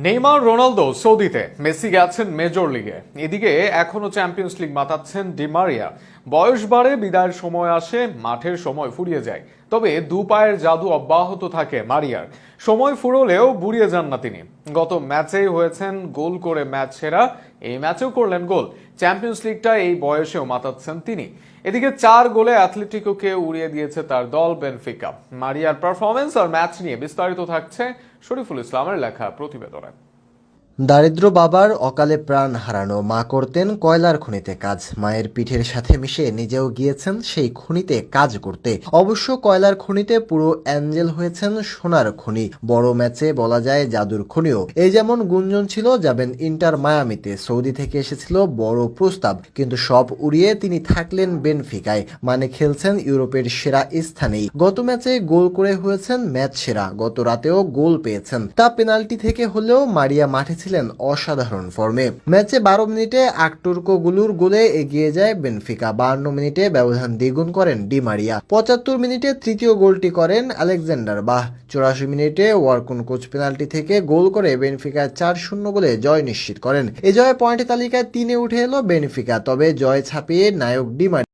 Neymar Ronaldo সৌদিতে, Messi গেছেন major লিগে, এদিকে এখনো চ্যাম্পিয়ন্স লিগ মাতাচ্ছেন ডি মারিয়া। বয়স বাড়ে, বিদায়ের সময় আসে, মাঠের সময় ফুরিয়ে যায়। তবে দু পায়ের জাদু অব্যাহত থাকে মারিয়ার। সময় ফুরলেও বুড়িয়ে যান না তিনি। গত ম্যাচেই হয়েছেন গোল করে ম্যাচ সেরা, এই ম্যাচেও করলেন গোল। চ্যাম্পিয়ন্স লিগটা এই বয়সেও মাতাচ্ছেন তিনি। এদিকে 4 গোলে অ্যাথলেটিকোকে উড়িয়ে দিয়েছে তার দল বেনফিকা। মারিয়ার পারফরমেন্স আর ম্যাচ নিয়ে বিস্তারিত থাকছে শরীফুল ইসলামের লেখা প্রতিবেদনে। দারিদ্র বাবার অকালে প্রাণ হারানো মা করতেন কয়লার খনিতে কাজ। মায়ের পিঠের সাথে মিশে নিজেও গিয়েছেন সেই খনিতে কাজ করতে। অবশ্য কয়লার খনিতে পুরো অ্যাঞ্জেল হয়েছেন সোনার খনি। বড় ম্যাচে বলা যায় জাদুর খনিও। এই যেমন গুঞ্জন ছিল যাবেন ইন্টার মায়ামিতে, সৌদি থেকে এসেছিল বড় প্রস্তাব, কিন্তু সব উড়িয়ে তিনি থাকলেন বেনফিকায়। মানে খেলছেন ইউরোপের সেরা স্থানেই। গত ম্যাচে গোল করে হয়েছেন ম্যাচ সেরা, গত রাতেও গোল পেয়েছেন, তা পেনাল্টি থেকে হলেও মারিয়া মাঠে ছিলেন অসাধারণ ফর্মে। ম্যাচে 12 মিনিটে আক্টুরকোগুলুর গোলে এগিয়ে যায় বেনফিকা। 52 মিনিটে ব্যবধান দ্বিগুণ করেন ডি মারিয়া। 75 মিনিটে তৃতীয় গোলটি করেন আলেকজান্ডার বাহ। 84 মিনিটে ওয়ারকুনকোচ পেনাল্টি থেকে গোল করে বেনফিকা 4-0 গোলে জয় নিশ্চিত করেন। এ জয়ে পয়েন্ট তালিকায় 3-এ উঠে এলো বেনফিকা। তবে জয় ছাপিয়ে নায়ক ডি মারিয়া।